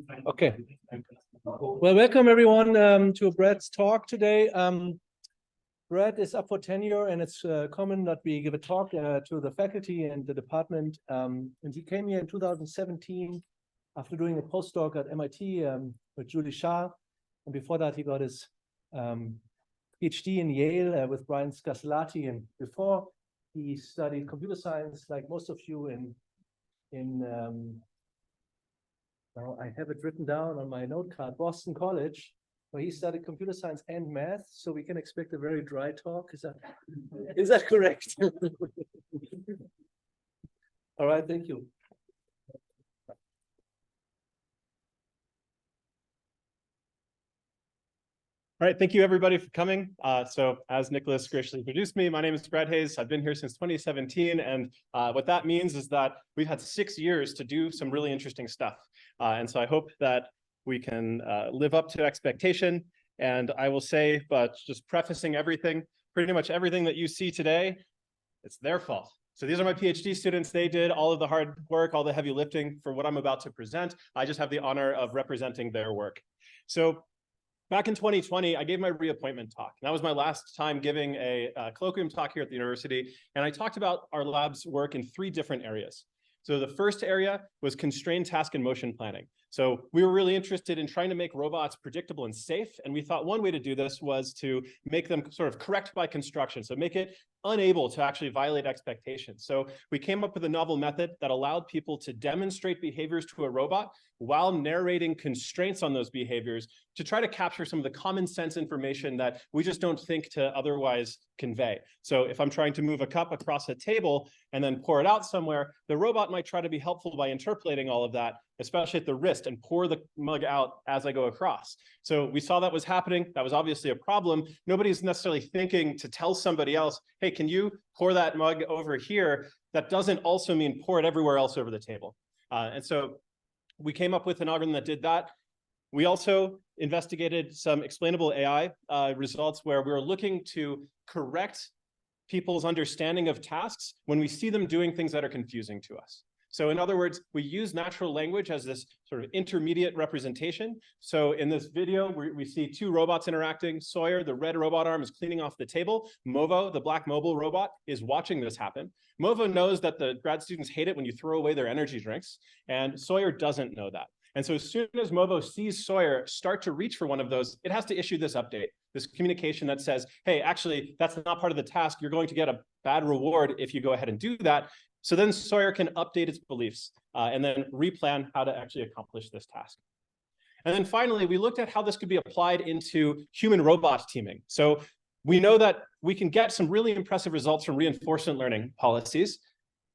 Okay. Well, welcome everyone to Brad's talk today. Brad is up for tenure, and it's common that we give a talk to the faculty and the department. And he came here in 2017 after doing a postdoc at MIT with Julie Shah. And before that, he got his PhD in Yale with Brian Scasalati. And before, he studied computer science, like most of you, now I have it written down on my note card, Boston College, where he studied computer science and math. So we can expect a very dry talk. Is that correct? All right, thank you. All right, thank you everybody for coming. So as Nicholas graciously introduced me, my name is Brad Hayes. I've been here since 2017, and what that means is that we've had 6 years to do some really interesting stuff. And so I hope that we can live up to expectation. And I will say, but just prefacing everything, pretty much everything that you see today, it's their fault. So these are my PhD students. They did all of the hard work, all the heavy lifting for what I'm about to present. I just have the honor of representing their work. So back in 2020, I gave my reappointment talk. That was my last time giving a colloquium talk here at the university. And I talked about our lab's work in 3 different areas. So the first area was constrained task and motion planning. So we were really interested in trying to make robots predictable and safe. And we thought one way to do this was to make them sort of correct by construction. So make it unable to actually violate expectations. So we came up with a novel method that allowed people to demonstrate behaviors to a robot while narrating constraints on those behaviors to try to capture some of the common sense information that we just don't think to otherwise convey. So if I'm trying to move a cup across a table and then pour it out somewhere, the robot might try to be helpful by interpolating all of that, especially at the wrist, and pour the mug out as I go across. So we saw that was happening. That was obviously a problem. Nobody's necessarily thinking to tell somebody else, hey, can you pour that mug over here? That doesn't also mean pour it everywhere else over the table. And so we came up with an algorithm that did that. We also investigated some explainable AI results where we were looking to correct people's understanding of tasks when we see them doing things that are confusing to us. So in other words, we use natural language as this sort of intermediate representation. So in this video, we see 2 robots interacting. Sawyer, the red robot arm, is cleaning off the table. Movo, the black mobile robot, is watching this happen. Movo knows that the grad students hate it when you throw away their energy drinks, and Sawyer doesn't know that. And so as soon as Movo sees Sawyer start to reach for one of those, it has to issue this update, this communication that says, hey, actually, that's not part of the task. You're going to get a bad reward if you go ahead and do that. So then Sawyer can update its beliefs and then replan how to actually accomplish this task. And then finally, we looked at how this could be applied into human-robot teaming. So we know that we can get some really impressive results from reinforcement learning policies,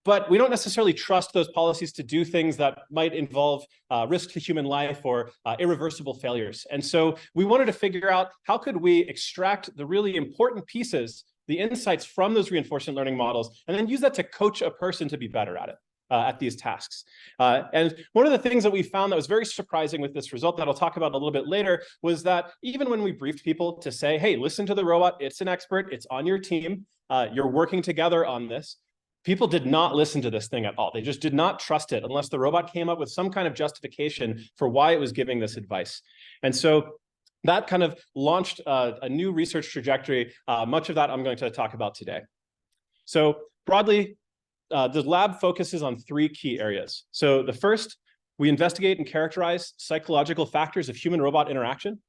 but we don't necessarily trust those policies to do things that might involve risk to human life or irreversible failures. And so we wanted to figure out how could we extract the really important pieces, the insights from those reinforcement learning models, and then use that to coach a person to be better at it, at these tasks. And one of the things that we found that was very surprising with this result that I'll talk about a little bit later was that even when we briefed people to say, hey, listen to the robot, it's an expert, it's on your team, you're working together on this, people did not listen to this thing at all. They just did not trust it unless the robot came up with some kind of justification for why it was giving this advice. And so that kind of launched a new research trajectory. Much of that I'm going to talk about today. So broadly, the lab focuses on 3 key areas. So the first, we investigate and characterize psychological factors of human-robot interaction.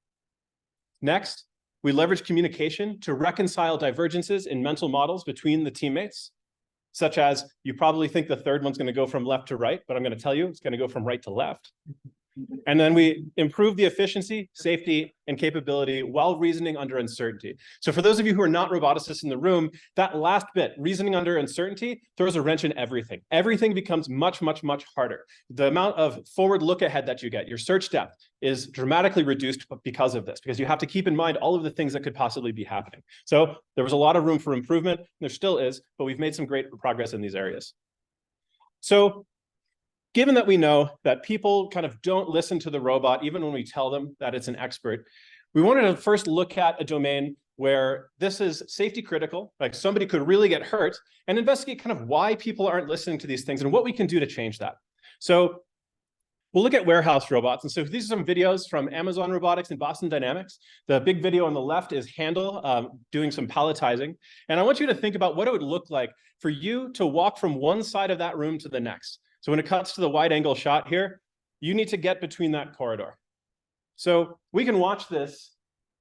Next, we leverage communication to reconcile divergences in mental models between the teammates, such as you probably think the third one's going to go from left to right, but I'm going to tell you it's going to go from right to left. And then we improve the efficiency, safety, and capability while reasoning under uncertainty. So for those of you who are not roboticists in the room, that last bit, reasoning under uncertainty, throws a wrench in everything. Everything becomes much, much, much harder. The amount of forward look ahead that you get, your search depth, is dramatically reduced because of this, because you have to keep in mind all of the things that could possibly be happening. So there was a lot of room for improvement. There still is, but we've made some great progress in these areas. So given that we know that people kind of don't listen to the robot, even when we tell them that it's an expert, we wanted to first look at a domain where this is safety critical, like somebody could really get hurt, and investigate kind of why people aren't listening to these things and what we can do to change that. So We'll look at warehouse robots. And so these are some videos from Amazon Robotics and Boston Dynamics. The big video on the left is Handle doing some palletizing. And I want you to think about what it would look like for you to walk from one side of that room to the next. So when it cuts to the wide angle shot here, you need to get between that corridor. So we can watch this,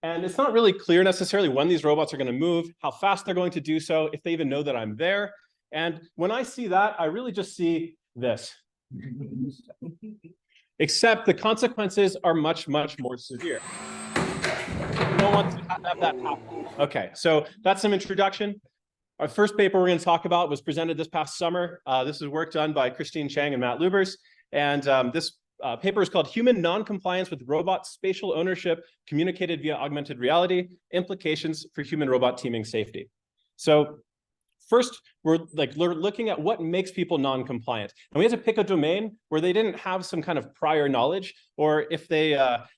and it's not really clear necessarily when these robots are going to move, how fast they're going to do so, if they even know that I'm there. And when I see that, I really just see this. Except the consequences are much, much more severe. We don't want to have that happen. Okay, so that's some introduction. Our first paper we're going to talk about was presented this past summer. This is work done by Christine Chang and Matt Lubers. And this paper is called Human Non-Compliance with Robot Spatial Ownership Communicated via Augmented Reality, Implications for Human-Robot Teaming Safety. So first, we're looking at what makes people non-compliant. And we had to pick a domain where they didn't have some kind of prior knowledge, or if they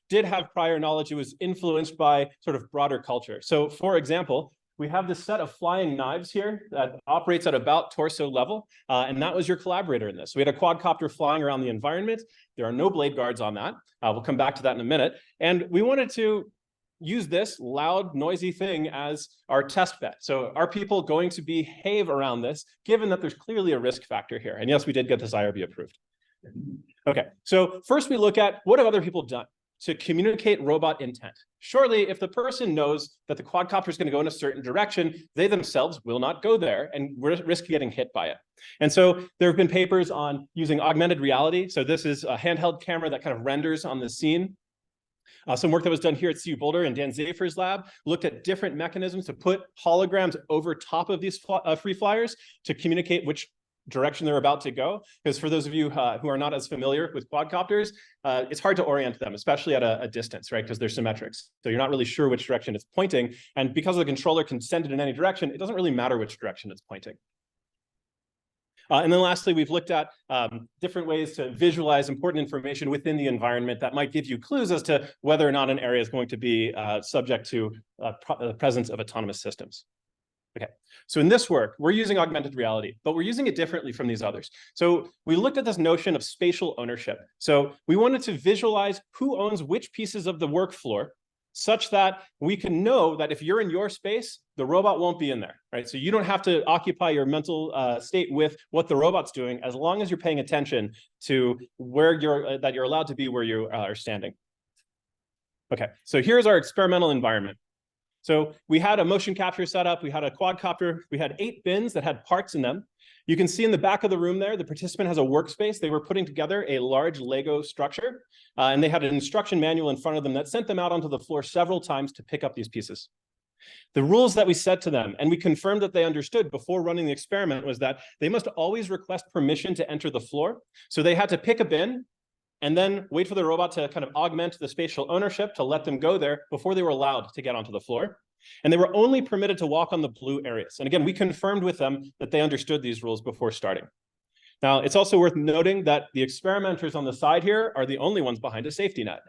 did have prior knowledge, it was influenced by sort of broader culture. So for example, we have this set of flying knives here that operates at about torso level, and that was your collaborator in this. We had a quadcopter flying around the environment. There are no blade guards on that. We'll come back to that in a minute. And we wanted to use this loud, noisy thing as our test bed. So are people going to behave around this, given that there's clearly a risk factor here? And yes, we did get this IRB approved. Okay, so first we look at what have other people done to communicate robot intent. Surely, if the person knows that the quadcopter is going to go in a certain direction, they themselves will not go there and risk getting hit by it. And so there have been papers on using augmented reality. So this is a handheld camera that kind of renders on the scene. Some work that was done here at CU Boulder in Dan Zafer's lab looked at different mechanisms to put holograms over top of these free flyers to communicate which direction they're about to go. Because for those of you who are not as familiar with quadcopters, it's hard to orient them, especially at a distance, right? Because they're symmetrics. So you're not really sure which direction it's pointing. And because the controller can send it in any direction, it doesn't really matter which direction it's pointing. And then lastly, we've looked at different ways to visualize important information within the environment that might give you clues as to whether or not an area is going to be subject to the presence of autonomous systems. Okay, so in this work, we're using augmented reality, but we're using it differently from these others. So we looked at this notion of spatial ownership. So we wanted to visualize who owns which pieces of the work floor, such that we can know that if you're in your space, the robot won't be in there, right? So you don't have to occupy your mental state with what the robot's doing, as long as you're paying attention to where you're allowed to be where you are standing. Okay, so here's our experimental environment. So we had a motion capture setup, we had a quadcopter, we had 8 bins that had parts in them. You can see in the back of the room there, the participant has a workspace. They were putting together a large Lego structure, and they had an instruction manual in front of them that sent them out onto the floor several times to pick up these pieces. The rules that we set to them, and we confirmed that they understood before running the experiment, was that they must always request permission to enter the floor. So they had to pick a bin and then wait for the robot to kind of augment the spatial ownership to let them go there before they were allowed to get onto the floor. And they were only permitted to walk on the blue areas. And again, we confirmed with them that they understood these rules before starting. Now, it's also worth noting that the experimenters on the side here are the only ones behind a safety net.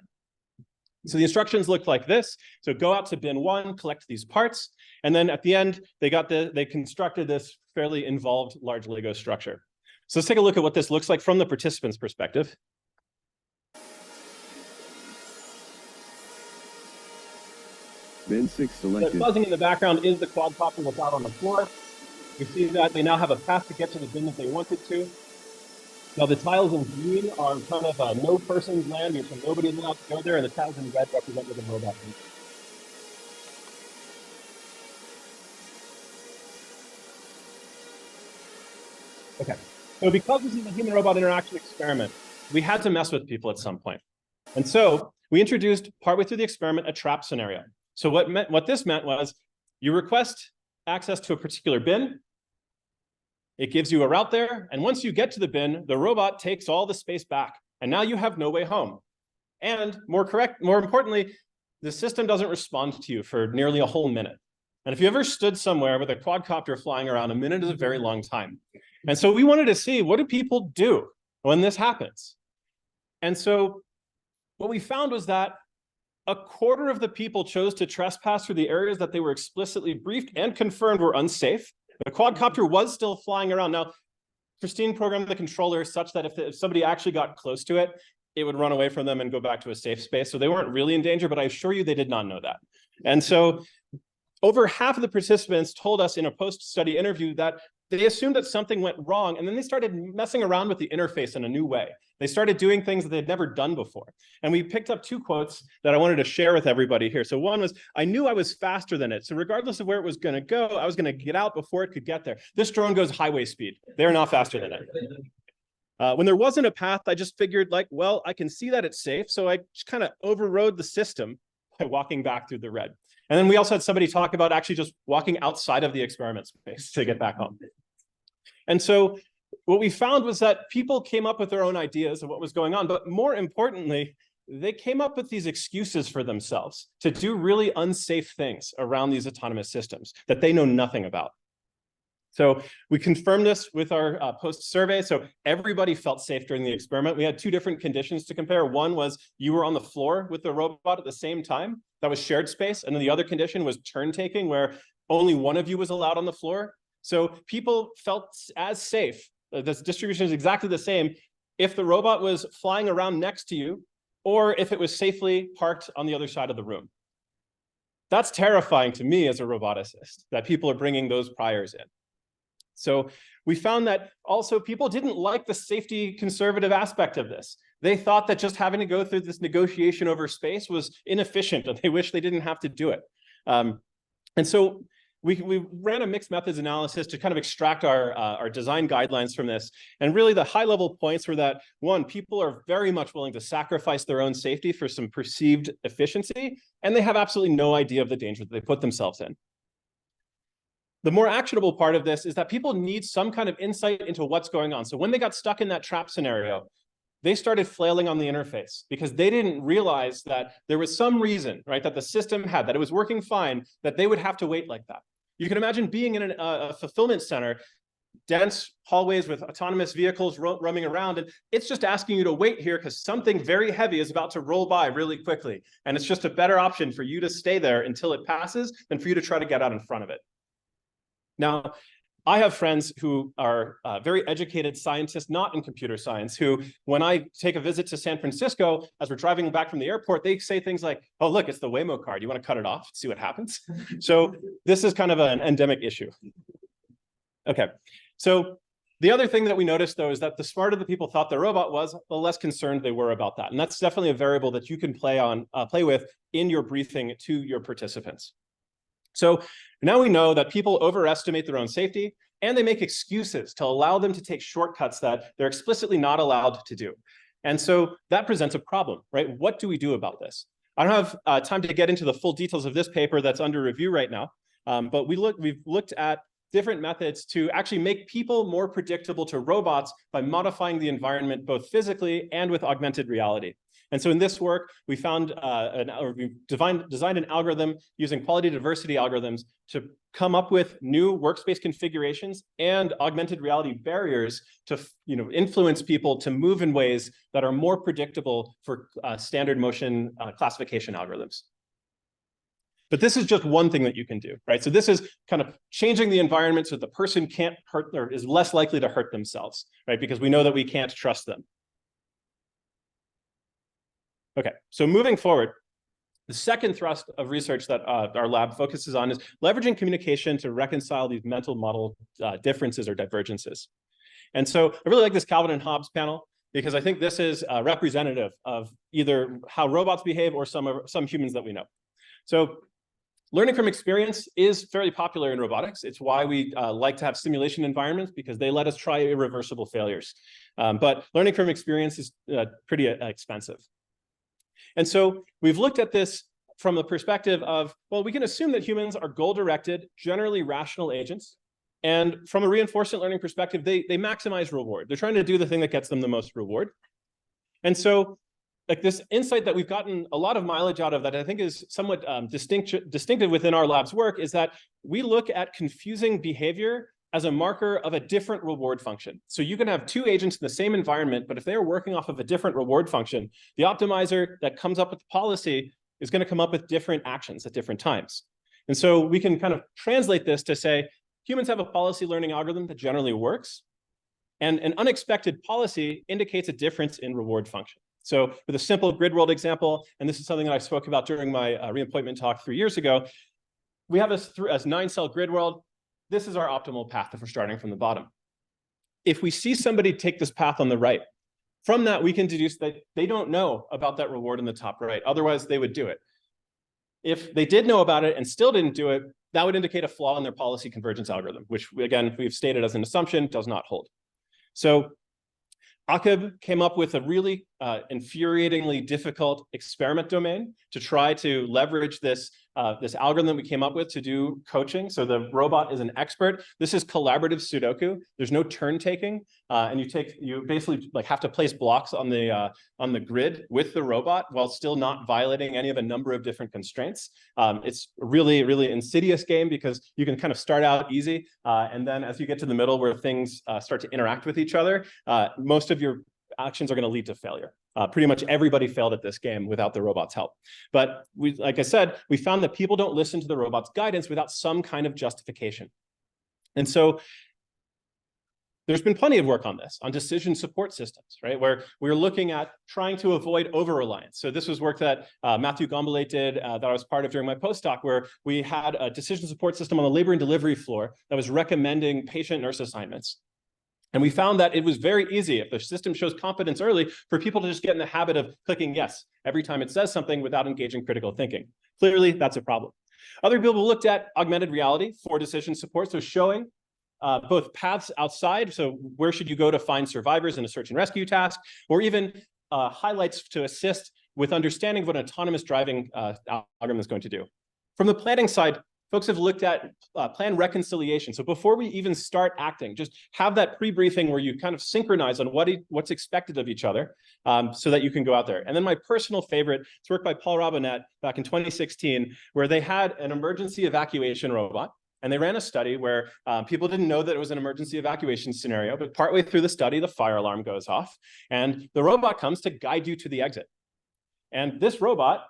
So the instructions looked like this. So go out to bin 1, collect these parts. And then at the end, they constructed this fairly involved large Lego structure. So let's take a look at what this looks like from the participant's perspective. Bin 6 selected. The buzzing in the background is the quadcopter that's out on the floor. You see that they now have a path to get to the bin that they wanted to. Now the tiles in green are kind of a no person's land, so nobody's allowed to go there, and the tiles in red represent where the robot is. Okay, so because this is a human-robot interaction experiment, we had to mess with people at some point. And so we introduced, partway through the experiment, a trap scenario. So what this meant was you request access to a particular bin. It gives you a route there. And once you get to the bin, the robot takes all the space back. And now you have no way home. And more importantly, the system doesn't respond to you for nearly a whole minute. And if you ever stood somewhere with a quadcopter flying around, a minute is a very long time. And so we wanted to see, what do people do when this happens? And so what we found was that a quarter of the people chose to trespass through the areas that they were explicitly briefed and confirmed were unsafe. The quadcopter was still flying around. Now, Christine programmed the controller such that if somebody actually got close to it, it would run away from them and go back to a safe space. So they weren't really in danger, but I assure you they did not know that. And so over half of the participants told us in a post-study interview that they assumed that something went wrong, and then they started messing around with the interface in a new way. They started doing things that they'd never done before. And we picked up 2 quotes that I wanted to share with everybody here. So one was, I knew I was faster than it. So regardless of where it was going to go, I was going to get out before it could get there. This drone goes highway speed. They're not faster than it. When there wasn't a path, I just figured like, well, I can see that it's safe. So I just kind of overrode the system by walking back through the red. And then we also had somebody talk about actually just walking outside of the experiment space to get back home. And so what we found was that people came up with their own ideas of what was going on, but more importantly, they came up with these excuses for themselves to do really unsafe things around these autonomous systems that they know nothing about. So we confirmed this with our post survey. So everybody felt safe during the experiment. We had 2 different conditions to compare. One was you were on the floor with the robot at the same time. That was shared space. And then the other condition was turn taking, where only one of you was allowed on the floor. So people felt as safe. This distribution is exactly the same if the robot was flying around next to you or if it was safely parked on the other side of the room. That's terrifying to me as a roboticist, that people are bringing those priors in. So we found that also people didn't like the safety conservative aspect of this. They thought that just having to go through this negotiation over space was inefficient, and they wish they didn't have to do it. And so we ran a mixed methods analysis to kind of extract our design guidelines from this. And really the high level points were that, one, people are very much willing to sacrifice their own safety for some perceived efficiency, and they have absolutely no idea of the danger that they put themselves in. The more actionable part of this is that people need some kind of insight into what's going on. So when they got stuck in that trap scenario, they started flailing on the interface because they didn't realize that there was some reason, right, that the system had, that it was working fine, that they would have to wait like that. You can imagine being in a fulfillment center, dense hallways with autonomous vehicles roaming around, and it's just asking you to wait here because something very heavy is about to roll by really quickly. And it's just a better option for you to stay there until it passes than for you to try to get out in front of it. Now, I have friends who are very educated scientists, not in computer science, who, when I take a visit to San Francisco, as we're driving back from the airport, they say things like, oh, look, it's the Waymo card. You want to cut it off, see what happens? So this is kind of an endemic issue. Okay, so the other thing that we noticed, though, is that the smarter the people thought the robot was, the less concerned they were about that. And that's definitely a variable that you can play with in your briefing to your participants. So now we know that people overestimate their own safety, and they make excuses to allow them to take shortcuts that they're explicitly not allowed to do. And so that presents a problem, right? What do we do about this? I don't have time to get into the full details of this paper that's under review right now, but we've looked at different methods to actually make people more predictable to robots by modifying the environment both physically and with augmented reality. And so in this work, we found we designed an algorithm using quality diversity algorithms to come up with new workspace configurations and augmented reality barriers to influence people to move in ways that are more predictable for standard motion classification algorithms. But this is just one thing that you can do, right? So this is kind of changing the environment so the person can't hurt or is less likely to hurt themselves, right? Because we know that we can't trust them. Okay, so moving forward, the second thrust of research that our lab focuses on is leveraging communication to reconcile these mental model differences or divergences. And so I really like this Calvin and Hobbes panel because I think this is representative of either how robots behave or some humans that we know. So learning from experience is fairly popular in robotics. It's why we like to have simulation environments, because they let us try irreversible failures. But learning from experience is pretty expensive. And so we've looked at this from the perspective of, well, we can assume that humans are goal-directed, generally rational agents. And from a reinforcement learning perspective, they maximize reward. They're trying to do the thing that gets them the most reward. And so like this insight that we've gotten a lot of mileage out of that I think is somewhat distinctive within our lab's work is that we look at confusing behavior as a marker of a different reward function. So you can have 2 agents in the same environment, but if they're working off of a different reward function, the optimizer that comes up with the policy is going to come up with different actions at different times. And so we can kind of translate this to say, humans have a policy learning algorithm that generally works, and an unexpected policy indicates a difference in reward function. So with a simple grid world example, and this is something that I spoke about during my reappointment talk 3 years ago, we have a 9-cell grid world. This is our optimal path if we're starting from the bottom. If we see somebody take this path on the right, from that, we can deduce that they don't know about that reward in the top right. Otherwise, they would do it. If they did know about it and still didn't do it, that would indicate a flaw in their policy convergence algorithm, which, again, we've stated as an assumption, does not hold. So Aqib came up with a really infuriatingly difficult experiment domain to try to leverage this algorithm we came up with to do coaching. So the robot is an expert. This is collaborative Sudoku. There's no turn taking, and you basically like have to place blocks on the grid with the robot while still not violating any of a number of different constraints. It's a really, really insidious game because you can kind of start out easy, and then as you get to the middle where things start to interact with each other, most of your actions are going to lead to failure. Pretty much everybody failed at this game without the robot's help. But like I said, we found that people don't listen to the robot's guidance without some kind of justification. And so there's been plenty of work on this, on decision support systems, right? Where we're looking at trying to avoid over-reliance. So this was work that Matthew Gombolate did that I was part of during my postdoc, where we had a decision support system on the labor and delivery floor that was recommending patient nurse assignments. And we found that it was very easy, if the system shows competence early, for people to just get in the habit of clicking yes every time it says something without engaging critical thinking. Clearly, that's a problem. Other people looked at augmented reality for decision support, so showing both paths outside, so where should you go to find survivors in a search and rescue task, or even highlights to assist with understanding what an autonomous driving algorithm is going to do. From the planning side, folks have looked at plan reconciliation. So before we even start acting, just have that pre-briefing where you kind of synchronize on what's expected of each other so that you can go out there. And then my personal favorite, it's work by Paul Robinette back in 2016, where they had an emergency evacuation robot. And they ran a study where people didn't know that it was an emergency evacuation scenario, but partway through the study, the fire alarm goes off and the robot comes to guide you to the exit. And this robot,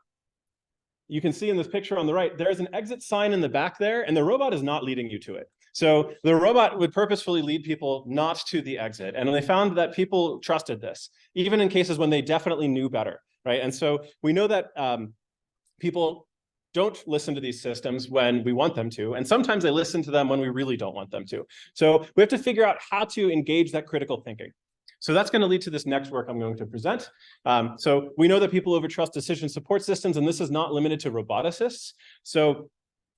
you can see in this picture on the right, there's an exit sign in the back there, and the robot is not leading you to it. So the robot would purposefully lead people not to the exit. And they found that people trusted this, even in cases when they definitely knew better, right? And so we know that people don't listen to these systems when we want them to, and sometimes they listen to them when we really don't want them to. So we have to figure out how to engage that critical thinking. So that's going to lead to this next work I'm going to present. So we know that people overtrust decision support systems, and this is not limited to roboticists. So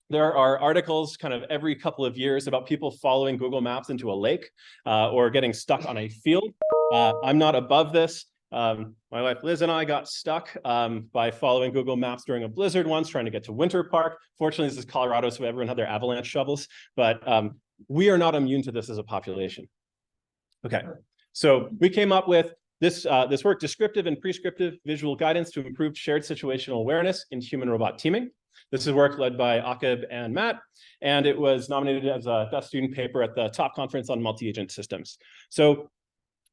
there are articles kind of every couple of years about people following Google Maps into a lake or getting stuck on a field. I'm not above this. My wife Liz and I got stuck by following Google Maps during a blizzard once, trying to get to Winter Park. Fortunately, this is Colorado, so everyone had their avalanche shovels, but we are not immune to this as a population. Okay. So we came up with this work, descriptive and prescriptive visual guidance to improve shared situational awareness in human-robot teaming. This is work led by Aqib and Matt, and it was nominated as a best student paper at the top conference on multi-agent systems. So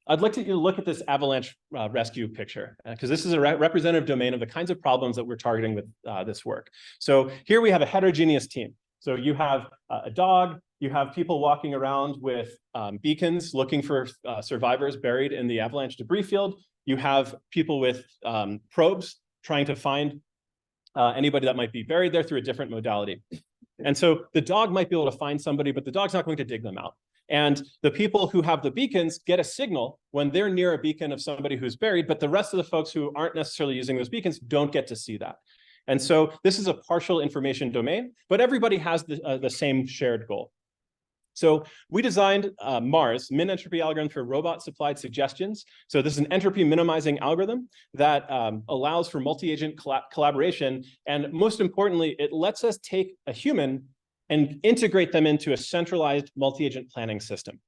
I'd like to look at this avalanche rescue picture, because this is a representative domain of the kinds of problems that we're targeting with this work. So here we have a heterogeneous team. So you have a dog, you have people walking around with beacons looking for survivors buried in the avalanche debris field. You have people with probes trying to find anybody that might be buried there through a different modality. And so the dog might be able to find somebody, but the dog's not going to dig them out. And the people who have the beacons get a signal when they're near a beacon of somebody who's buried, but the rest of the folks who aren't necessarily using those beacons don't get to see that. And so this is a partial information domain, but everybody has the same shared goal. So we designed MARS, min entropy algorithm for robot supplied suggestions. So this is an entropy minimizing algorithm that allows for multi-agent collaboration. And most importantly, it lets us take a human and integrate them into a centralized multi-agent planning system.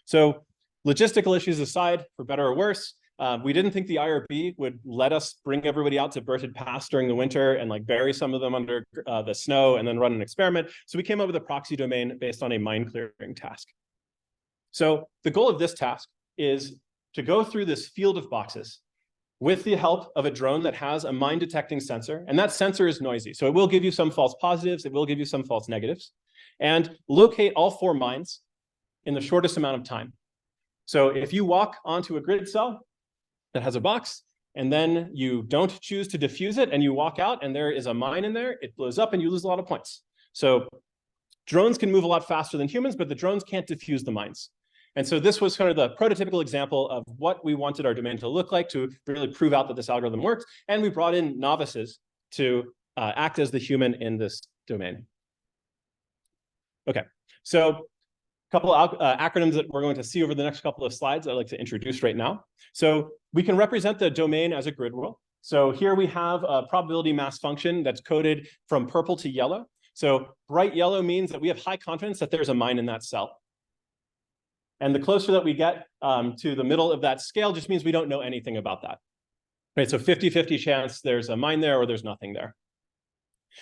So logistical issues aside, for better or worse, we didn't think the IRB would let us bring everybody out to Berthoud Pass during the winter and like bury some of them under the snow and then run an experiment. So we came up with a proxy domain based on a mine clearing task. So the goal of this task is to go through this field of boxes with the help of a drone that has a mine detecting sensor. And that sensor is noisy. So it will give you some false positives. It will give you some false negatives, and locate all 4 mines in the shortest amount of time. So if you walk onto a grid cell, that has a box, and then you don't choose to diffuse it, and you walk out, and there is a mine in there. It blows up, and you lose a lot of points. So drones can move a lot faster than humans, but the drones can't diffuse the mines. And so this was kind of the prototypical example of what we wanted our domain to look like to really prove out that this algorithm works. And we brought in novices to act as the human in this domain. Okay, so a couple of acronyms that we're going to see over the next couple of slides I'd like to introduce right now. So we can represent the domain as a grid rule. So here we have a probability mass function that's coded from purple to yellow. So bright yellow means that we have high confidence that there's a mine in that cell. And the closer that we get to the middle of that scale just means we don't know anything about that. Right, so 50-50 chance there's a mine there or there's nothing there.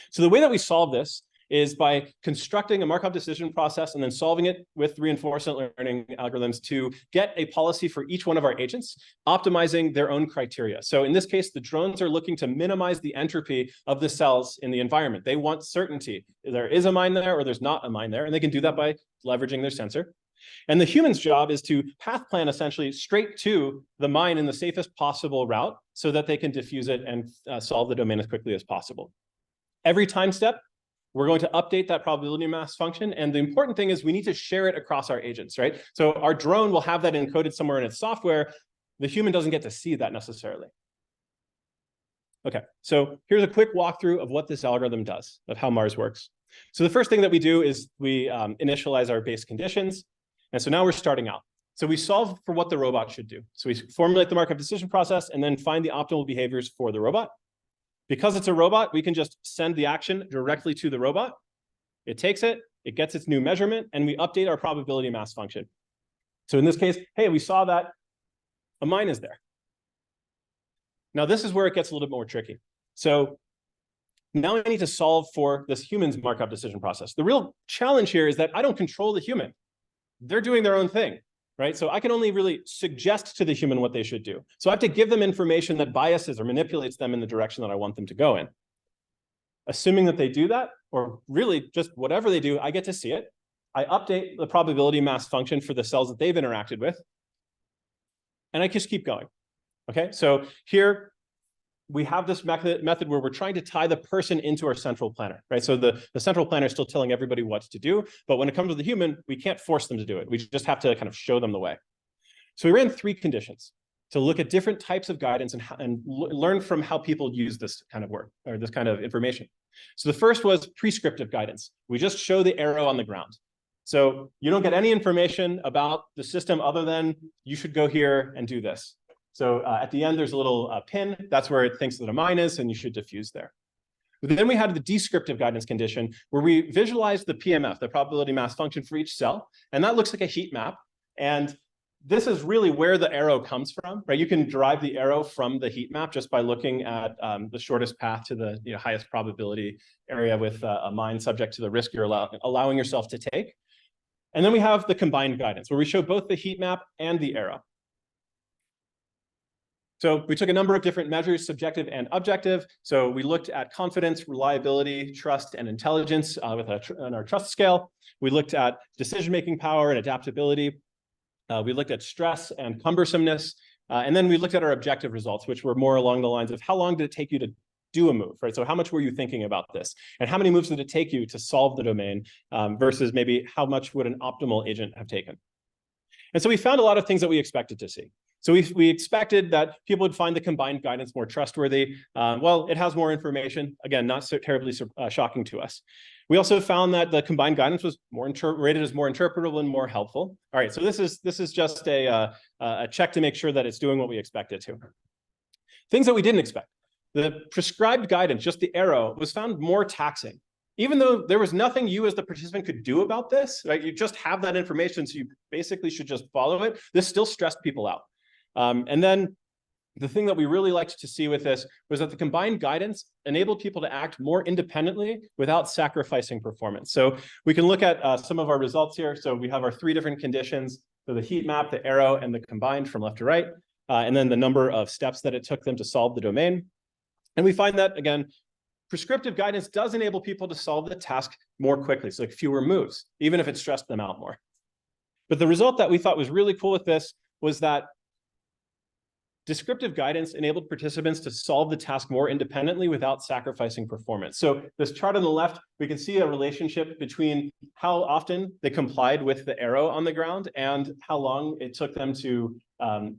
So the way that we solve this is by constructing a Markov decision process and then solving it with reinforcement learning algorithms to get a policy for each one of our agents, optimizing their own criteria. So in this case, the drones are looking to minimize the entropy of the cells in the environment. They want certainty. There is a mine there or there's not a mine there, and they can do that by leveraging their sensor. And the human's job is to path plan essentially straight to the mine in the safest possible route so that they can diffuse it and solve the domain as quickly as possible. Every time step, we're going to update that probability mass function. And the important thing is we need to share it across our agents, right? So our drone will have that encoded somewhere in its software. The human doesn't get to see that necessarily. Okay, so here's a quick walkthrough of what this algorithm does, of how Mars works. So the first thing that we do is we initialize our base conditions. And so now we're starting out. So we solve for what the robot should do. So we formulate the Markov decision process and then find the optimal behaviors for the robot. Because it's a robot, we can just send the action directly to the robot. It takes it, it gets its new measurement, and we update our probability mass function. So in this case, hey, we saw that a mine is there. Now this is where it gets a little bit more tricky. So now I need to solve for this human's Markov decision process. The real challenge here is that I don't control the human. They're doing their own thing, right? So I can only really suggest to the human what they should do. So I have to give them information that biases or manipulates them in the direction that I want them to go in. Assuming that they do that, or really just whatever they do, I get to see it. I update the probability mass function for the cells that they've interacted with, and I just keep going. Okay, so here we have this method where we're trying to tie the person into our central planner, right? So the central planner is still telling everybody what to do, but when it comes to the human, we can't force them to do it. We just have to kind of show them the way. So we ran 3 conditions to look at different types of guidance and learn from how people use this kind of work or this kind of information. So the first was prescriptive guidance. We just show the arrow on the ground. So you don't get any information about the system other than you should go here and do this. So at the end, there's a little pin. That's where it thinks that a mine is, and you should diffuse there. But then we had the descriptive guidance condition, where we visualized the PMF, the probability mass function for each cell. And that looks like a heat map. And this is really where the arrow comes from, right? You can derive the arrow from the heat map just by looking at the shortest path to the highest probability area with a mine subject to the risk you're allowing yourself to take. And then we have the combined guidance, where we show both the heat map and the arrow. So we took a number of different measures, subjective and objective. So we looked at confidence, reliability, trust, and intelligence on our trust scale. We looked at decision-making power and adaptability. We looked at stress and cumbersomeness. And then we looked at our objective results, which were more along the lines of how long did it take you to do a move, right? So how much were you thinking about this? And how many moves did it take you to solve the domain versus maybe how much would an optimal agent have taken? And so we found a lot of things that we expected to see. So we expected that people would find the combined guidance more trustworthy. Well, it has more information. Again, not so terribly shocking to us. We also found that the combined guidance was rated as more interpretable and more helpful. All right, so this is just a check to make sure that it's doing what we expect it to. Things that we didn't expect. The prescribed guidance, just the arrow, was found more taxing. Even though there was nothing you as the participant could do about this, right? You just have that information, so you basically should just follow it. This still stressed people out. And then the thing that we really liked to see with this was that the combined guidance enabled people to act more independently without sacrificing performance. So we can look at some of our results here. So we have our 3 different conditions. So the heat map, the arrow, and the combined from left to right, and then the number of steps that it took them to solve the domain. And we find that, again, prescriptive guidance does enable people to solve the task more quickly, so like fewer moves, even if it stressed them out more. But the result that we thought was really cool with this was that Descriptive guidance enabled participants to solve the task more independently without sacrificing performance. So this chart on the left, we can see a relationship between how often they complied with the arrow on the ground and how long it took them to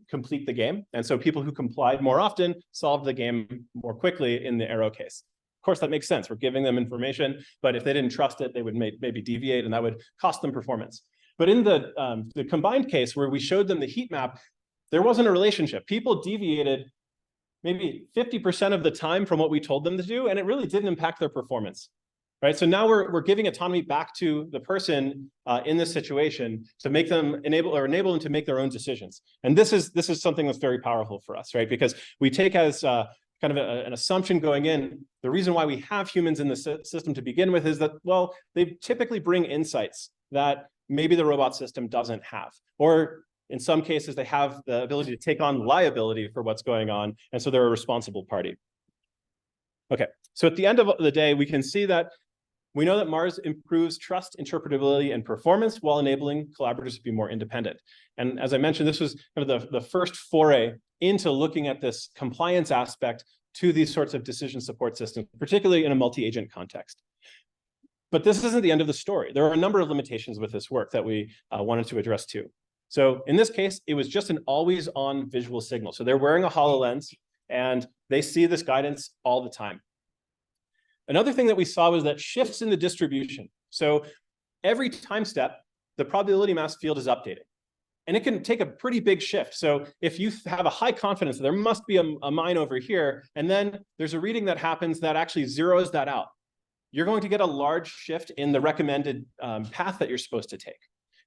complete the game. And so people who complied more often solved the game more quickly in the arrow case. Of course, that makes sense. We're giving them information, but if they didn't trust it, they would maybe deviate, and that would cost them performance. But in the combined case where we showed them the heat map, there wasn't a relationship. People deviated maybe 50% of the time from what we told them to do, and it really didn't impact their performance, right? So now we're giving autonomy back to the person in this situation to make them enable them to make their own decisions. And this is something that's very powerful for us, right? Because we take as kind of an assumption going in, the reason why we have humans in the system to begin with is that, well, they typically bring insights that maybe the robot system doesn't have, or in some cases, they have the ability to take on liability for what's going on, and so they're a responsible party. Okay, so at the end of the day, we can see that we know that Mars improves trust, interpretability, and performance while enabling collaborators to be more independent. And as I mentioned, this was kind of the first foray into looking at this compliance aspect to these sorts of decision support systems, particularly in a multi-agent context. But this isn't the end of the story. There are a number of limitations with this work that we wanted to address too. So in this case, it was just an always-on visual signal. So they're wearing a HoloLens, and they see this guidance all the time. Another thing that we saw was that shifts in the distribution. So every time step, the probability mass field is updating. And it can take a pretty big shift. So if you have a high confidence, there must be a mine over here, and then there's a reading that happens that actually zeroes that out, you're going to get a large shift in the recommended path that you're supposed to take.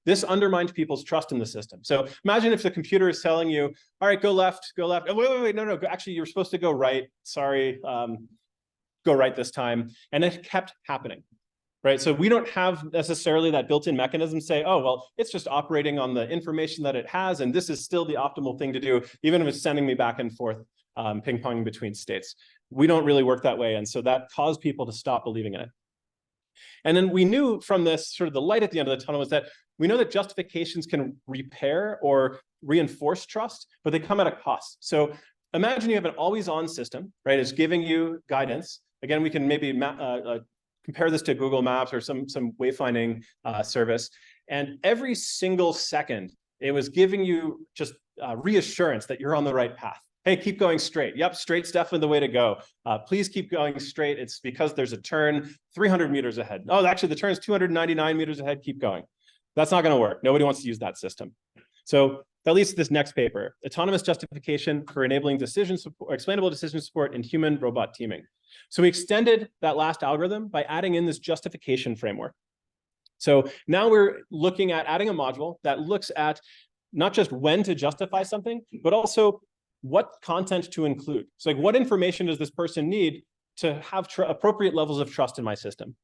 This undermines people's trust in the system. So imagine if the computer is telling you, all right, go left, go left. Oh, wait, no, actually, you're supposed to go right. Sorry, go right this time. And it kept happening, right? So we don't have necessarily that built-in mechanism say, oh, well, it's just operating on the information that it has, and this is still the optimal thing to do, even if it's sending me back and forth, ping-ponging between states. We don't really work that way, and so that caused people to stop believing in it. And then we knew from this, sort of the light at the end of the tunnel, was that we know that justifications can repair or reinforce trust, but they come at a cost. So imagine you have an always-on system, right? It's giving you guidance. Again, we can maybe compare this to Google Maps or some wayfinding service. And every single second, it was giving you just reassurance that you're on the right path. Hey, keep going straight. Yep, straight's definitely the way to go. Please keep going straight. It's because there's a turn 300 meters ahead. Oh, actually, the turn is 299 meters ahead. Keep going. That's not going to work. Nobody wants to use that system. So that leads to this next paper, Autonomous Justification for Enabling Decision Support, Explainable Decision Support in Human-Robot Teaming. So we extended that last algorithm by adding in this justification framework. So now we're looking at adding a module that looks at not just when to justify something, but also what content to include. So like, what information does this person need to have appropriate levels of trust in my system?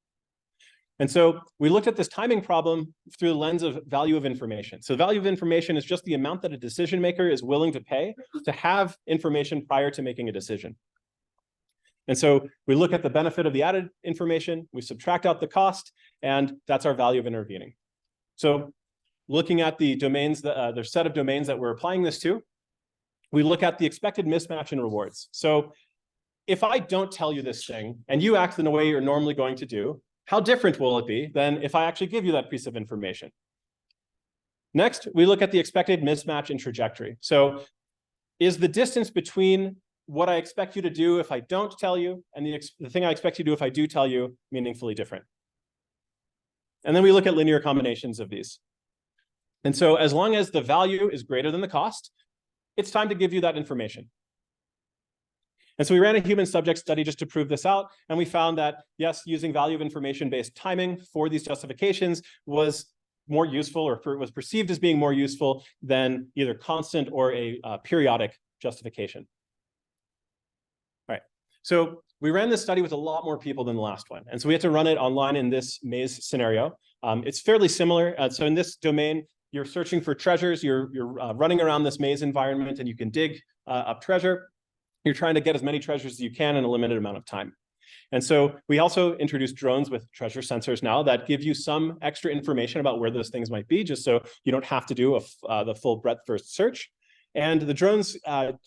And so we looked at this timing problem through the lens of value of information. So value of information is just the amount that a decision maker is willing to pay to have information prior to making a decision. And so we look at the benefit of the added information, we subtract out the cost, and that's our value of intervening. So looking at the domains, the set of domains that we're applying this to, we look at the expected mismatch in rewards. So if I don't tell you this thing and you act in the way you're normally going to do, how different will it be than if I actually give you that piece of information? Next, we look at the expected mismatch in trajectory. So is the distance between what I expect you to do if I don't tell you and the thing I expect you to do if I do tell you meaningfully different? And then we look at linear combinations of these. And so as long as the value is greater than the cost, it's time to give you that information. And so we ran a human subject study just to prove this out. And we found that, yes, using value of information-based timing for these justifications was more useful, or was perceived as being more useful than either constant or a periodic justification. All right, so we ran this study with a lot more people than the last one. And so we had to run it online in this maze scenario. It's fairly similar. So in this domain, you're searching for treasures. You're running around this maze environment, and you can dig up treasure. You're trying to get as many treasures as you can in a limited amount of time. And so we also introduced drones with treasure sensors now that give you some extra information about where those things might be, just so you don't have to do the full breadth first search. And the drones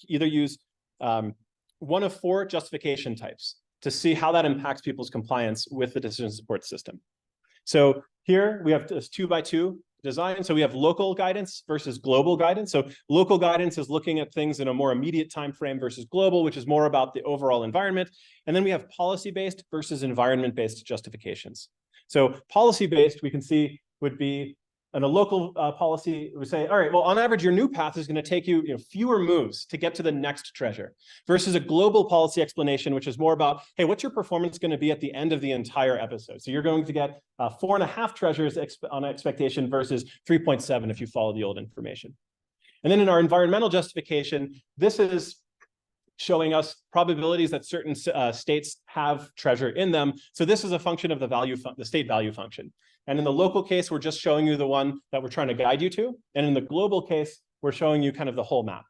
either use one of 4 justification types to see how that impacts people's compliance with the decision support system. So here we have this 2x2 design. So we have local guidance versus global guidance. So local guidance is looking at things in a more immediate time frame versus global, which is more about the overall environment. And then we have policy-based versus environment-based justifications. So policy-based, we can see, would be in a local policy, we say, all right, well, on average, your new path is going to take you, fewer moves to get to the next treasure, versus a global policy explanation, which is more about, hey, what's your performance going to be at the end of the entire episode? So you're going to get 4.5 treasures on expectation versus 3.7 if you follow the old information. And then in our environmental justification, this is showing us probabilities that certain states have treasure in them. So this is a function of the state value function. And in the local case, we're just showing you the one that we're trying to guide you to. And in the global case, we're showing you kind of the whole map.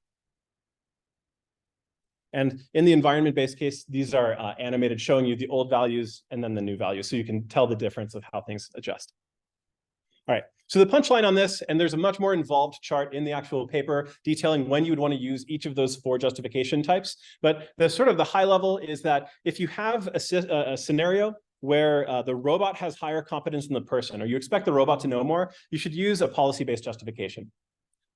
And in the environment-based case, these are animated, showing you the old values and then the new values. So you can tell the difference of how things adjust. All right, so the punchline on this, and there's a much more involved chart in the actual paper detailing when you would want to use each of those 4 justification types. But the sort of the high level is that if you have a scenario where the robot has higher competence than the person, or you expect the robot to know more, you should use a policy-based justification.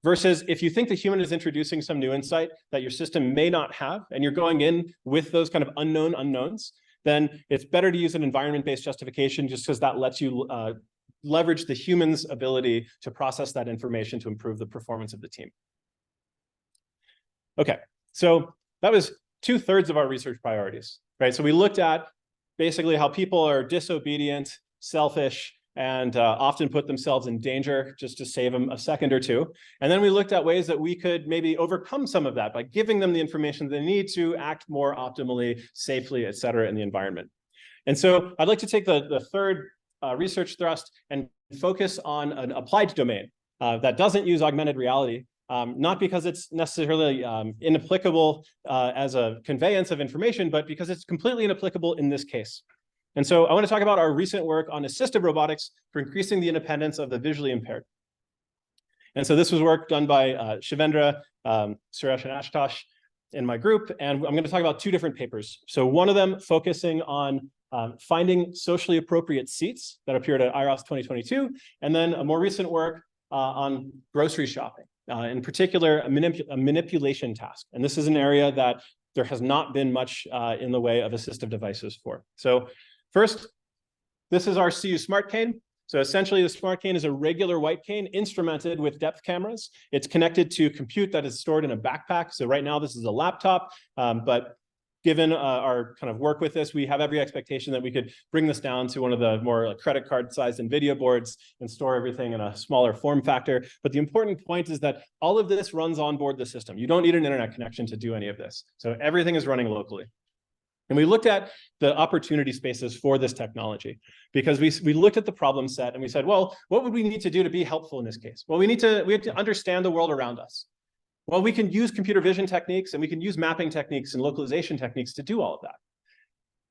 Versus if you think the human is introducing some new insight that your system may not have, and you're going in with those kind of unknown unknowns, then it's better to use an environment-based justification just because that lets you leverage the human's ability to process that information to improve the performance of the team. Okay, so that was 2/3 of our research priorities, right? So we looked at basically how people are disobedient, selfish, and often put themselves in danger just to save them a second or two. And then we looked at ways that we could maybe overcome some of that by giving them the information they need to act more optimally, safely, et cetera, in the environment. And so I'd like to take the third research thrust and focus on an applied domain that doesn't use augmented reality, not because it's necessarily inapplicable as a conveyance of information, but because it's completely inapplicable in this case. And so I want to talk about our recent work on assistive robotics for increasing the independence of the visually impaired. And so this was work done by Shivendra, Suresh, and Ashutosh in my group. And I'm going to talk about 2 different papers. So one of them focusing on finding socially appropriate seats that appeared at IROS 2022, and then a more recent work on grocery shopping, in particular, a manipulation task. And this is an area that there has not been much in the way of assistive devices for. So first, this is our CU Smart Cane. So essentially, the Smart Cane is a regular white cane instrumented with depth cameras. It's connected to compute that is stored in a backpack. So right now, this is a laptop, but given our kind of work with this, we have every expectation that we could bring this down to one of the more credit card sized NVIDIA boards and store everything in a smaller form factor. But the important point is that all of this runs on board the system. You don't need an internet connection to do any of this. So everything is running locally. And we looked at the opportunity spaces for this technology because we looked at the problem set and we said, well, what would we need to do to be helpful in this case? Well, we have to understand the world around us. Well, we can use computer vision techniques and we can use mapping techniques and localization techniques to do all of that.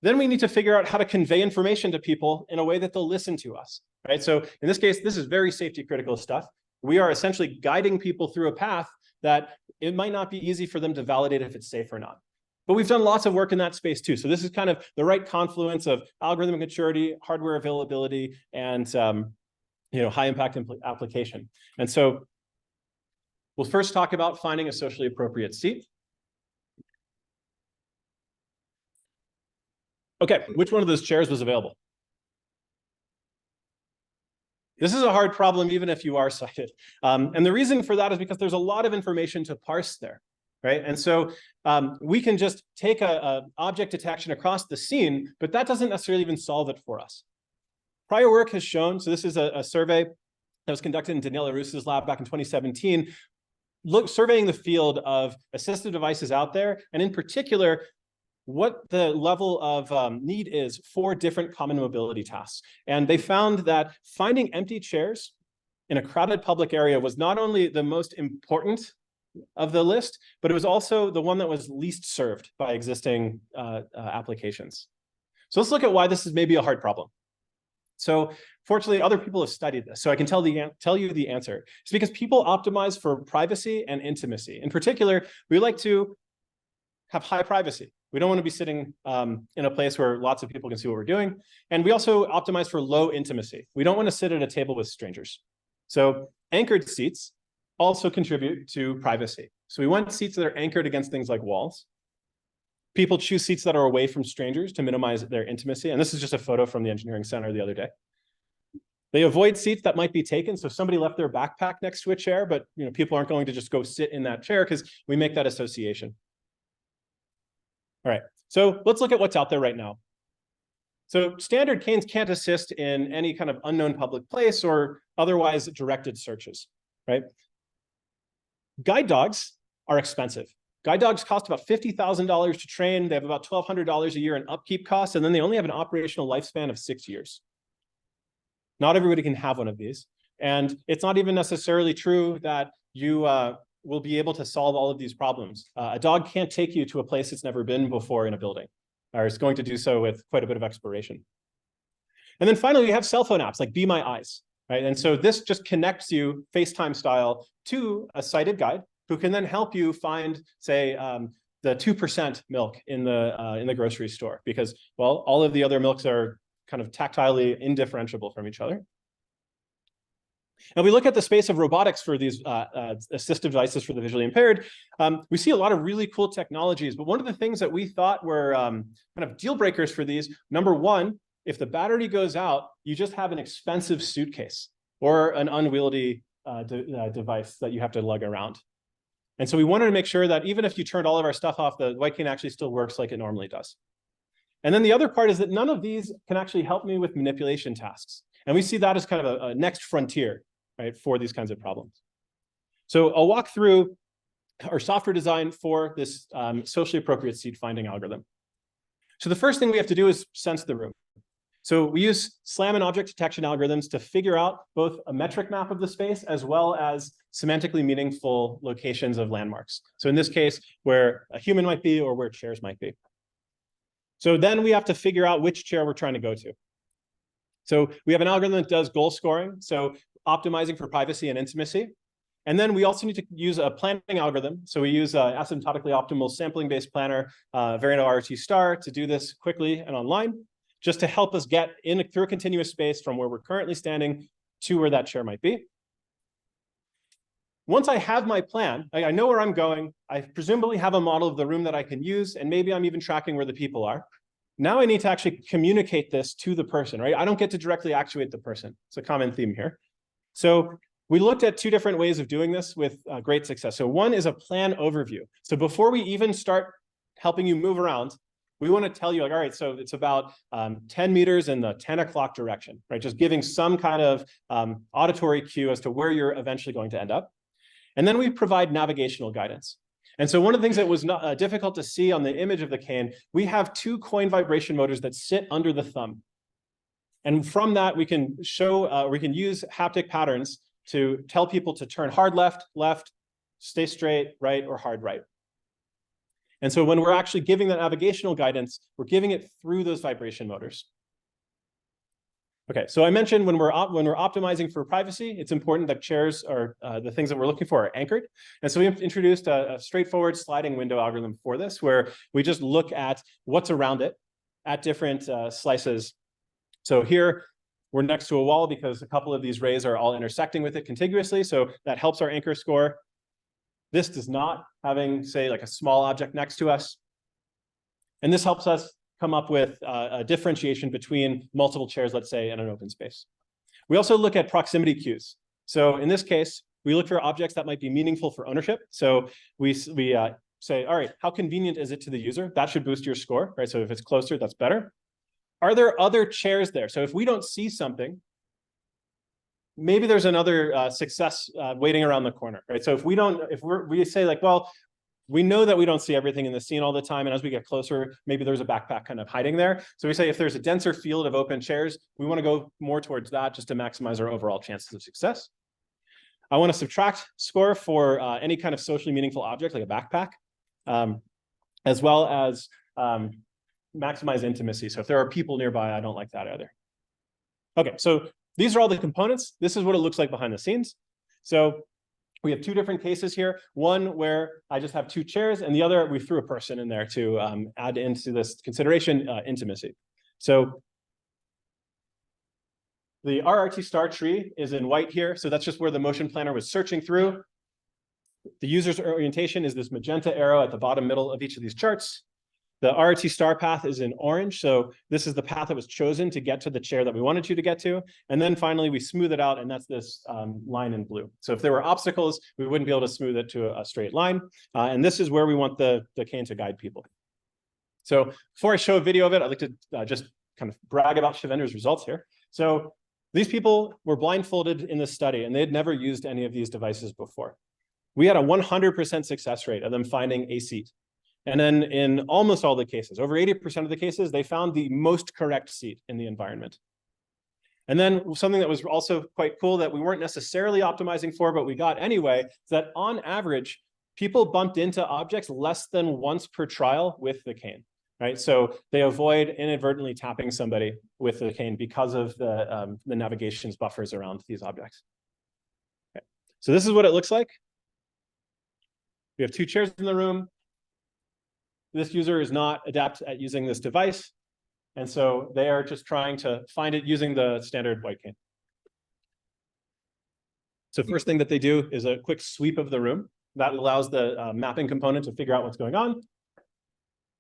Then we need to figure out how to convey information to people in a way that they'll listen to us, right? So in this case, this is very safety critical stuff. We are essentially guiding people through a path that it might not be easy for them to validate if it's safe or not. But we've done lots of work in that space too. So this is kind of the right confluence of algorithmic maturity, hardware availability, and high impact application. And so we'll first talk about finding a socially appropriate seat. Okay, which one of those chairs was available? This is a hard problem, even if you are sighted. And the reason for that is because there's a lot of information to parse there, right? And so we can just take a object detection across the scene, but that doesn't necessarily even solve it for us. Prior work has shown, so this is a survey that was conducted in Daniela Russo's lab back in 2017, surveying the field of assistive devices out there, and in particular, what the level of need is for different common mobility tasks. And they found that finding empty chairs in a crowded public area was not only the most important of the list, but it was also the one that was least served by existing applications. So let's look at why this is maybe a hard problem. So fortunately, other people have studied this. So I can tell you the answer. It's because people optimize for privacy and intimacy. In particular, we like to have high privacy. We don't want to be sitting in a place where lots of people can see what we're doing. And we also optimize for low intimacy. We don't want to sit at a table with strangers. So anchored seats also contribute to privacy. So we want seats that are anchored against things like walls. People choose seats that are away from strangers to minimize their intimacy. And this is just a photo from the engineering center the other day. They avoid seats that might be taken. So if somebody left their backpack next to a chair, but people aren't going to just go sit in that chair because we make that association. All right, so let's look at what's out there right now. So standard canes can't assist in any kind of unknown public place or otherwise directed searches, right? Guide dogs are expensive. Guide dogs cost about $50,000 to train. They have about $1,200 a year in upkeep costs, and then they only have an operational lifespan of 6 years. Not everybody can have one of these. And it's not even necessarily true that you will be able to solve all of these problems. A dog can't take you to a place it's never been before in a building, or is going to do so with quite a bit of exploration. And then finally, we have cell phone apps like Be My Eyes, right? And so this just connects you FaceTime style to a sighted guide who can then help you find, say, the 2% milk in the grocery store, because, well, all of the other milks are kind of tactilely indifferentiable from each other. Now, we look at the space of robotics for these assistive devices for the visually impaired. We see a lot of really cool technologies, but one of the things that we thought were kind of deal breakers for these, number one, if the battery goes out, you just have an expensive suitcase or an unwieldy device that you have to lug around. And so we wanted to make sure that even if you turned all of our stuff off, the white cane actually still works like it normally does. And then the other part is that none of these can actually help me with manipulation tasks. And we see that as kind of a next frontier, right, for these kinds of problems. So I'll walk through our software design for this socially appropriate seat finding algorithm. So the first thing we have to do is sense the room. So we use SLAM and object detection algorithms to figure out both a metric map of the space as well as semantically meaningful locations of landmarks. So in this case, where a human might be or where chairs might be. So then we have to figure out which chair we're trying to go to. So we have an algorithm that does goal scoring, so optimizing for privacy and intimacy. And then we also need to use a planning algorithm. So we use asymptotically optimal sampling-based planner, variant RT star, to do this quickly and online, just to help us get through a continuous space from where we're currently standing to where that chair might be. Once I have my plan, I know where I'm going, I presumably have a model of the room that I can use, and maybe I'm even tracking where the people are. Now I need to actually communicate this to the person, right? I don't get to directly actuate the person. It's a common theme here. So we looked at two different ways of doing this with great success. So one is a plan overview. So before we even start helping you move around, we want to tell you, like, all right, so it's about 10 meters in the 10 o'clock direction, right? Just giving some kind of auditory cue as to where you're eventually going to end up. And then we provide navigational guidance. And so one of the things that was not, difficult to see on the image of the cane, we have two coin vibration motors that sit under the thumb. And from that, we can show, we can use haptic patterns to tell people to turn hard left, left, stay straight, right, or hard right. And so when we're actually giving that navigational guidance, we're giving it through those vibration motors. Okay, so I mentioned when we're optimizing for privacy, it's important that chairs are the things that we're looking for are anchored. And so we've introduced a straightforward sliding window algorithm for this, where we just look at what's around it at different slices. So here we're next to a wall because a couple of these rays are all intersecting with it contiguously. So that helps our anchor score. This does not, having, say, like a small object next to us. And this helps us come up with a differentiation between multiple chairs, let's say, in an open space. We also look at proximity cues. So in this case, we look for objects that might be meaningful for ownership. So we say, all right, how convenient is it to the user? That should boost your score, right? So if it's closer, that's better. Are there other chairs there? So if we don't see something, maybe there's another success waiting around the corner, right? So if we say like, well, we know that we don't see everything in the scene all the time. And as we get closer, maybe there's a backpack kind of hiding there. So we say if there's a denser field of open chairs, we want to go more towards that just to maximize our overall chances of success. I want to subtract score for any kind of socially meaningful object like a backpack, as well as maximize intimacy. So if there are people nearby, I don't like that either. Okay, so these are all the components. This is what it looks like behind the scenes. So we have two different cases here. One where I just have two chairs, and the other we threw a person in there to add into this consideration intimacy. So the RRT star tree is in white here. So that's just where the motion planner was searching through. The user's orientation is this magenta arrow at the bottom middle of each of these charts. The RRT star path is in orange. So this is the path that was chosen to get to the chair that we wanted you to get to. And then finally, we smooth it out, and that's this line in blue. So if there were obstacles, we wouldn't be able to smooth it to a straight line. And this is where we want the cane to guide people. So before I show a video of it, I'd like to just kind of brag about Shivender's results here. So these people were blindfolded in this study, and they had never used any of these devices before. We had a 100% success rate of them finding a seat. And then in almost all the cases, over 80% of the cases, they found the most correct seat in the environment. And then something that was also quite cool that we weren't necessarily optimizing for, but we got anyway, is that on average, people bumped into objects less than once per trial with the cane, right? So they avoid inadvertently tapping somebody with the cane because of the navigation's buffers around these objects. Okay. So this is what it looks like. We have two chairs in the room. This user is not adept at using this device. And so they are just trying to find it using the standard white cane. So first thing that they do is a quick sweep of the room. That allows the mapping component to figure out what's going on.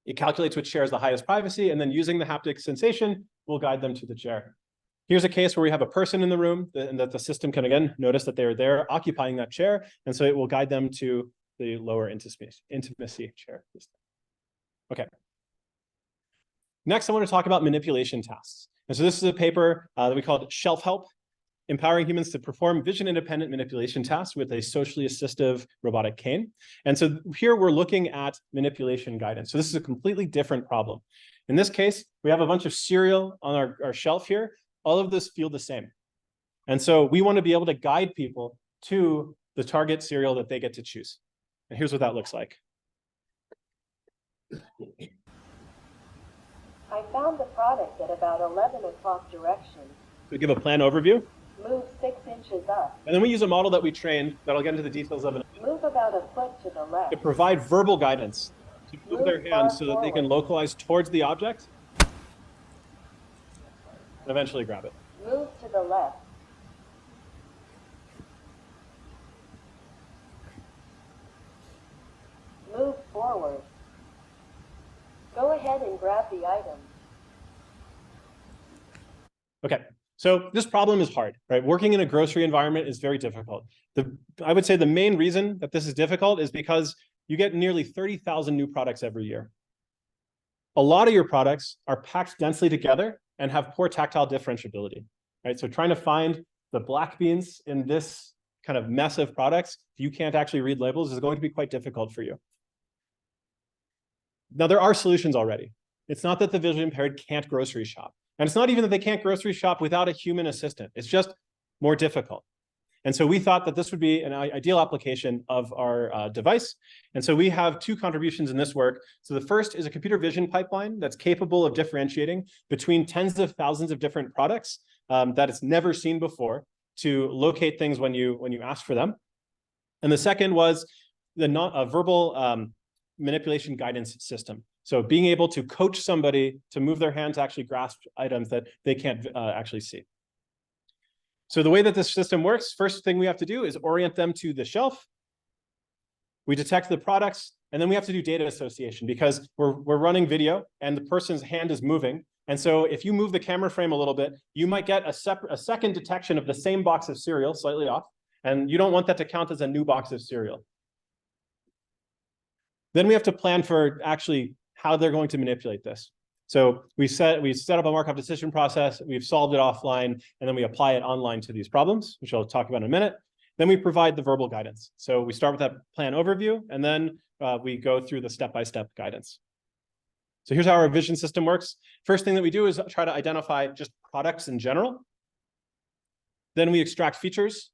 It calculates which chair is the highest privacy, and then using the haptic sensation, will guide them to the chair. Here's a case where we have a person in the room, and that the system can, again, notice that they're there occupying that chair, and so it will guide them to the lower intimacy chair. Okay. Next, I want to talk about manipulation tasks. And so this is a paper that we called Shelf Help, Empowering Humans to Perform Vision-Independent Manipulation Tasks with a Socially Assistive Robotic Cane. And so here we're looking at manipulation guidance. So this is a completely different problem. In this case, we have a bunch of cereal on our shelf here. All of this feel the same. And so we want to be able to guide people to the target cereal that they get to choose. And here's what that looks like. I found the product at about 11 o'clock direction. We give a plan overview. Move 6 inches up. And then we use a model that we trained that I'll get into the details of in a minute, Move about a foot to the left. to provide verbal guidance to move their hand so that they can localize towards the object and eventually grab it. Move to the left. Move forward. Go ahead and grab the item. Okay, so this problem is hard, right? Working in a grocery environment is very difficult. I would say the main reason that this is difficult is because you get nearly 30,000 new products every year. A lot of your products are packed densely together and have poor tactile differentiability, right? So trying to find the black beans in this kind of mess of products, if you can't actually read labels, is going to be quite difficult for you. Now, there are solutions already. It's not that the visually impaired can't grocery shop. And it's not even that they can't grocery shop without a human assistant. It's just more difficult. And so we thought that this would be an ideal application of our device. And so we have two contributions in this work. So the first is a computer vision pipeline that's capable of differentiating between tens of thousands of different products that it's never seen before to locate things when you ask for them. And the second was the verbal manipulation guidance system. So being able to coach somebody to move their hand to actually grasp items that they can't actually see. So the way that this system works, first thing we have to do is orient them to the shelf. We detect the products, and then we have to do data association because we're running video and the person's hand is moving. And so if you move the camera frame a little bit, you might get a second detection of the same box of cereal, slightly off, and you don't want that to count as a new box of cereal. Then we have to plan for actually how they're going to manipulate this. So we set up a Markov decision process, we've solved it offline, and then we apply it online to these problems, which I'll talk about in a minute. Then we provide the verbal guidance. So we start with that plan overview, and then we go through the step-by-step guidance. So here's how our vision system works. First thing that we do is try to identify just products in general. Then we extract features.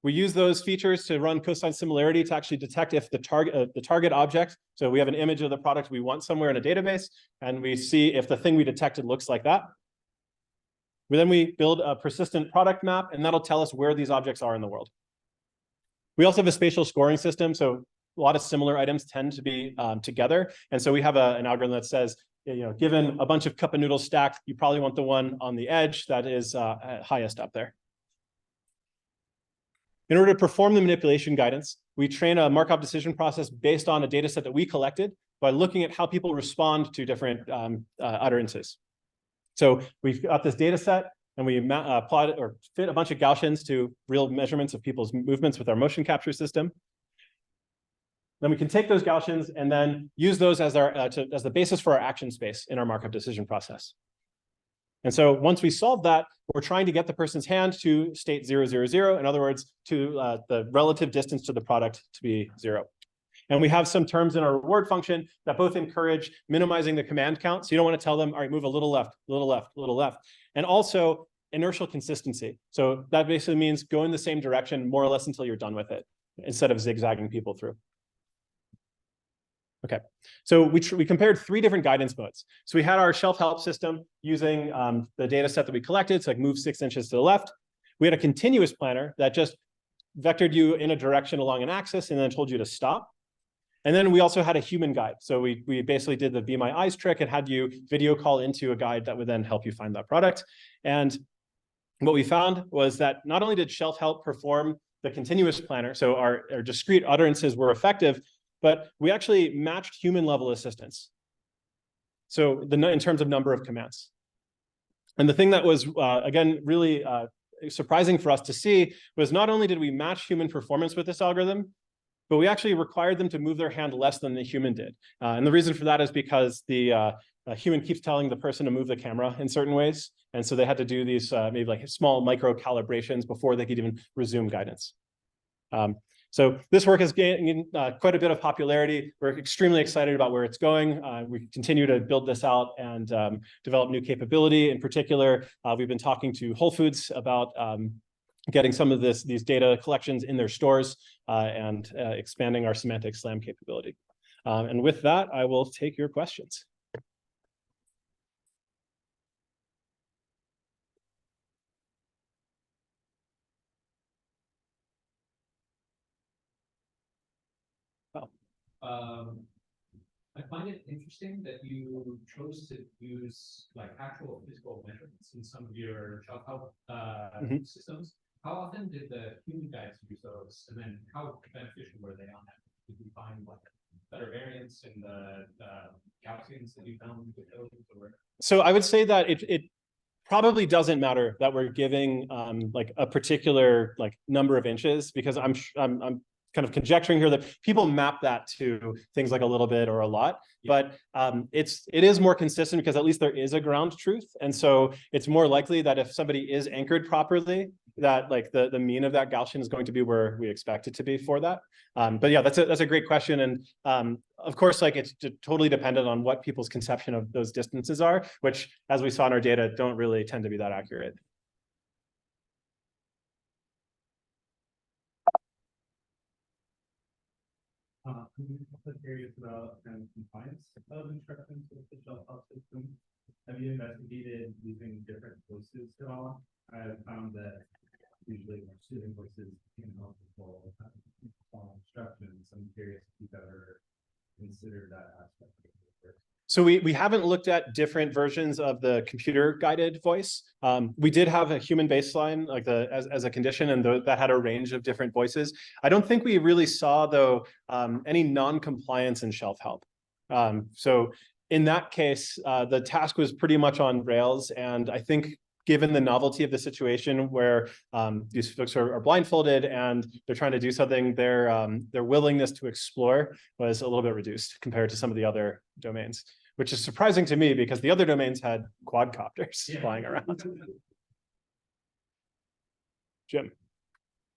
We use those features to run cosine similarity to actually detect if the target object, so we have an image of the product we want somewhere in a database, and we see if the thing we detected looks like that. We build a persistent product map, and that'll tell us where these objects are in the world. We also have a spatial scoring system, so a lot of similar items tend to be together. And so we have an algorithm that says, given a bunch of cup of noodles stacked, you probably want the one on the edge that is highest up there. In order to perform the manipulation guidance, we train a Markov decision process based on a data set that we collected by looking at how people respond to different utterances. So we've got this data set, and we plot or fit a bunch of Gaussians to real measurements of people's movements with our motion capture system. Then we can take those Gaussians and then use those as as the basis for our action space in our Markov decision process. And so once we solve that, we're trying to get the person's hand to state 0, 0, 0. In other words, to the relative distance to the product to be 0. And we have some terms in our reward function that both encourage minimizing the command count. So you don't want to tell them, all right, move a little left, a little left, a little left. And also inertial consistency. So that basically means go in the same direction more or less until you're done with it, instead of zigzagging people through. Okay, so we compared 3 different guidance modes. So we had our shelf help system using the data set that we collected, so like move 6 inches to the left. We had a continuous planner that just vectored you in a direction along an axis and then told you to stop. And then we also had a human guide. So we basically did the Be My Eyes trick and had you video call into a guide that would then help you find that product. And what we found was that not only did shelf help perform the continuous planner, so our discrete utterances were effective, but we actually matched human level assistance. So in terms of number of commands. And the thing that was, again, really surprising for us to see was not only did we match human performance with this algorithm, but we actually required them to move their hand less than the human did. And the reason for that is because the human keeps telling the person to move the camera in certain ways. And so they had to do these maybe like small micro calibrations before they could even resume guidance. So this work has gained quite a bit of popularity. We're extremely excited about where it's going. We continue to build this out and develop new capability. In particular, we've been talking to Whole Foods about getting some of these data collections in their stores and expanding our semantic SLAM capability. And with that, I will take your questions. I find it interesting that you chose to use like actual physical measurements in some of your self-help systems. How often did the human guides use those, and then how beneficial were they on that? Did you find like better variance in the Gaussians that you found with those? Or... So I would say that it probably doesn't matter that we're giving like a particular like number of inches, because I'm kind of conjecturing here that people map that to things like a little bit or a lot, but it is more consistent because at least there is a ground truth. And so it's more likely that if somebody is anchored properly, that like the mean of that Gaussian is going to be where we expect it to be for that. But yeah, that's a great question. And of course, like it's totally dependent on what people's conception of those distances are, which as we saw in our data, don't really tend to be that accurate. I'm also curious about kind of compliance of instructions with the shelf-help system. Have you investigated using different voices at all? I found that usually student voices can help people follow instructions. I'm curious if you've ever considered that aspect of the work. So we haven't looked at different versions of the computer-guided voice. We did have a human baseline, like as a condition, and that had a range of different voices. I don't think we really saw, though, any non-compliance in shelf help. So in that case, the task was pretty much on rails, and I think given the novelty of the situation where these folks are blindfolded and they're trying to do something, their willingness to explore was a little bit reduced compared to some of the other domains, which is surprising to me because the other domains had quadcopters flying around. Jim.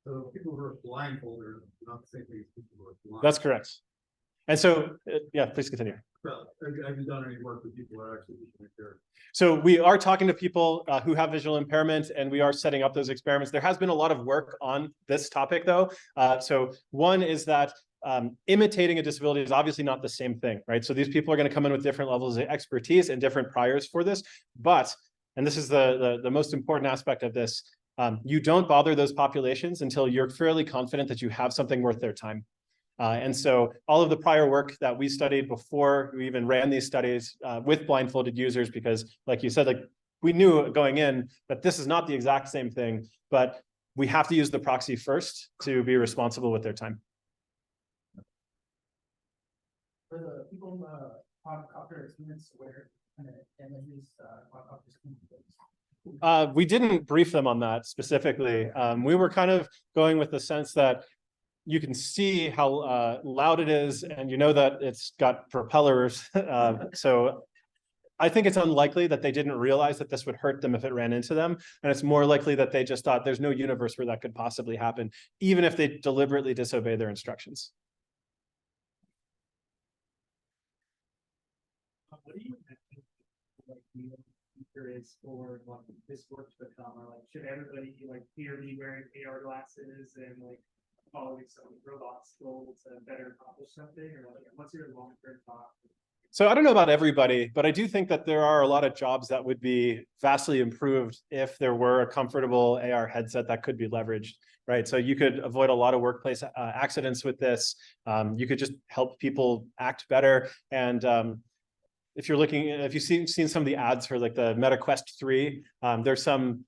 So people who are blindfolded are not the same thing as people who are blind. That's correct. And so, yeah, please continue. Well, have you done any work with people who are actually visually impaired? So we are talking to people who have visual impairment, and we are setting up those experiments. There has been a lot of work on this topic, though. So one is that imitating a disability is obviously not the same thing, right? So these people are going to come in with different levels of expertise and different priors for this, but and this is the most important aspect of this, you don't bother those populations until you're fairly confident that you have something worth their time. And so all of the prior work that we studied before we even ran these studies with blindfolded users, because like you said, like we knew going in that this is not the exact same thing, but we have to use the proxy first to be responsible with their time. For the people quadcopter experience where kind of images quadcopters can be. We didn't brief them on that specifically. We were kind of going with the sense that you can see how loud it is, and you know that it's got propellers. So I think it's unlikely that they didn't realize that this would hurt them if it ran into them. And it's more likely that they just thought there's no universe where that could possibly happen, even if they deliberately disobey their instructions. What do you think like the future is for like this work to become? Or like should everybody like here be wearing AR glasses and like following some robot skills to better accomplish something? Or like what's your long-term thought? So I don't know about everybody, but I do think that there are a lot of jobs that would be vastly improved if there were a comfortable AR headset that could be leveraged, right? So you could avoid a lot of workplace accidents with this. You could just help people act better. And if you've seen some of the ads for like the Meta Quest 3, there's some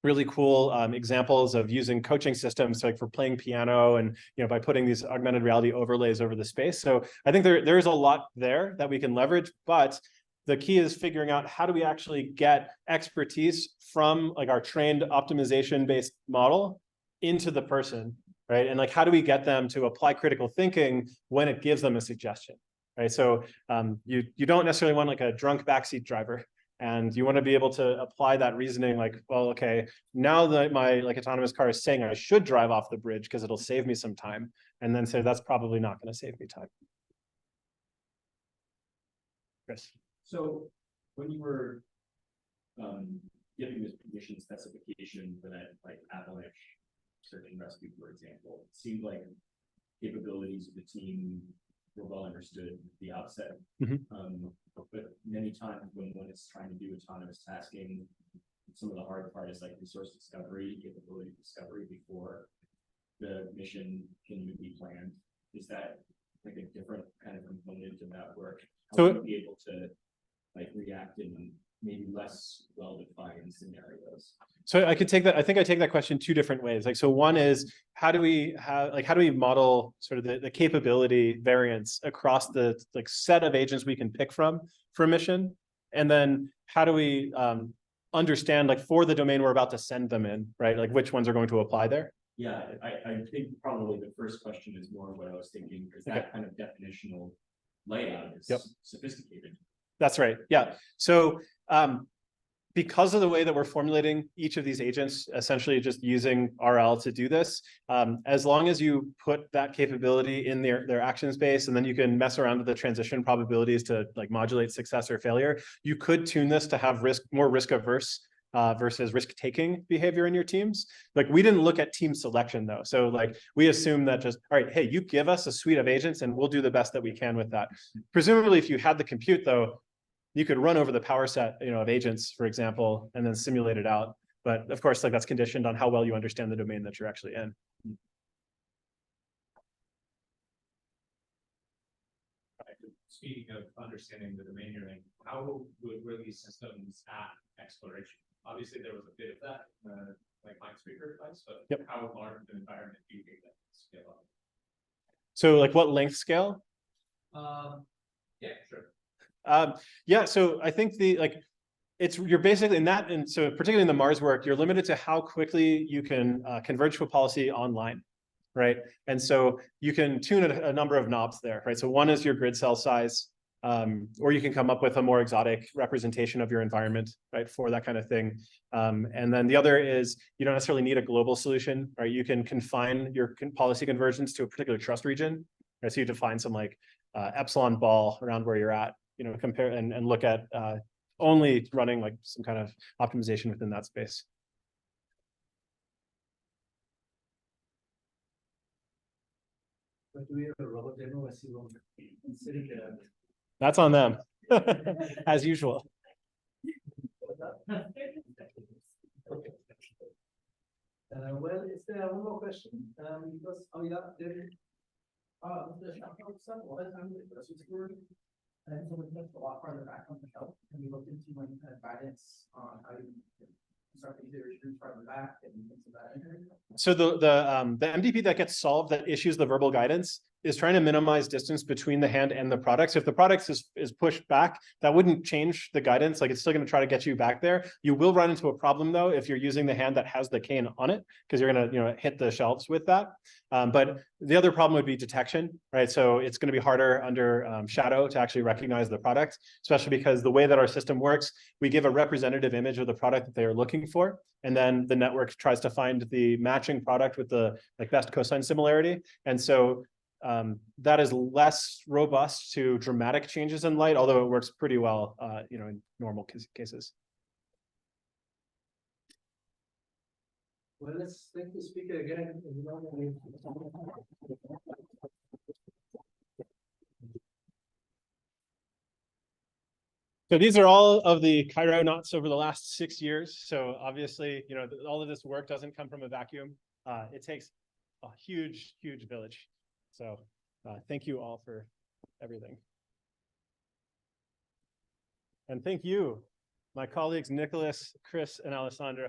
really cool examples of using coaching systems like for playing piano and by putting these augmented reality overlays over the space. So I think there's a lot there that we can leverage, but the key is figuring out how do we actually get expertise from like our trained optimization based model into the person, right? And like how do we get them to apply critical thinking when it gives them a suggestion, right? So you don't necessarily want like a drunk backseat driver. And you want to be able to apply that reasoning like, well, okay, now that my like autonomous car is saying I should drive off the bridge because it'll save me some time, and then say that's probably not going to save me time. Chris. So when you were giving this condition specification for that like avalanche search and rescue, for example, it seemed like capabilities of the team were well understood at the outset. But many times when one is trying to do autonomous tasking, some of the hard part is like resource discovery, capability discovery before the mission can even be planned. Is that like a different kind of component of that work? How would you be able to like react in maybe less well-defined scenarios? So I could take that. I think I take that question two different ways. Like, so one is how do we model sort of the capability variance across the like set of agents we can pick from for a mission, and then how do we understand like for the domain we're about to send them in, right? Like which ones are going to apply there? Yeah, I think probably the first question is more what I was thinking, because that kind of definitional layout is sophisticated. That's right. Yeah. So because of the way that we're formulating each of these agents, essentially just using RL to do this, as long as you put that capability in their action space, and then you can mess around with the transition probabilities to like modulate success or failure, you could tune this to have more risk averse versus risk-taking behavior in your teams. Like we didn't look at team selection though. So like we assume that just, all right, hey, you give us a suite of agents and we'll do the best that we can with that. Presumably if you had the compute though, you could run over the power set, of agents, for example, and then simulate it out. But of course, like that's conditioned on how well you understand the domain that you're actually in. Speaking of understanding the domain you're in, how good were these systems at exploration? Obviously, there was a bit of that, like Minesweeper advice, but how large an environment do you think that scale up? So like what length scale? Yeah, sure. Yeah, so I think you're basically in that, and so particularly in the Mars work, you're limited to how quickly you can converge to a policy online, right? And so you can tune a number of knobs there, right? So one is your grid cell size, or you can come up with a more exotic representation of your environment, right, for that kind of thing. And then the other is you don't necessarily need a global solution, right? You can confine your policy convergence to a particular trust region, right? So you define some like epsilon ball around where you're at, compare and look at only running like some kind of optimization within that space. But do we have a robot demo? I see one sitting there. That's on them, as usual. one more question. Because, oh yeah, The shelf stuff, a lot of times it goes to word. And so we looked a lot farther back on the shelf and we looked into like kind of guidance on how you start to either issue farther back and things of that nature. So the MDP that gets solved that issues the verbal guidance is trying to minimize distance between the hand and the product. So if the product is pushed back, that wouldn't change the guidance. Like it's still going to try to get you back there. You will run into a problem though if you're using the hand that has the cane on it, because you're going to hit the shelves with that. But the other problem would be detection, right? So it's going to be harder under shadow to actually recognize the product, especially because the way that our system works, we give a representative image of the product that they are looking for, and then the network tries to find the matching product with the best cosine similarity. And so that is less robust to dramatic changes in light, although it works pretty well, in normal cases. Well, let's thank the speaker again. So these are all of the chironauts over the last 6 years. So obviously, all of this work doesn't come from a vacuum. It takes a huge, huge village. So thank you all for everything. And thank you, my colleagues, Nicholas, Chris, and Alessandro.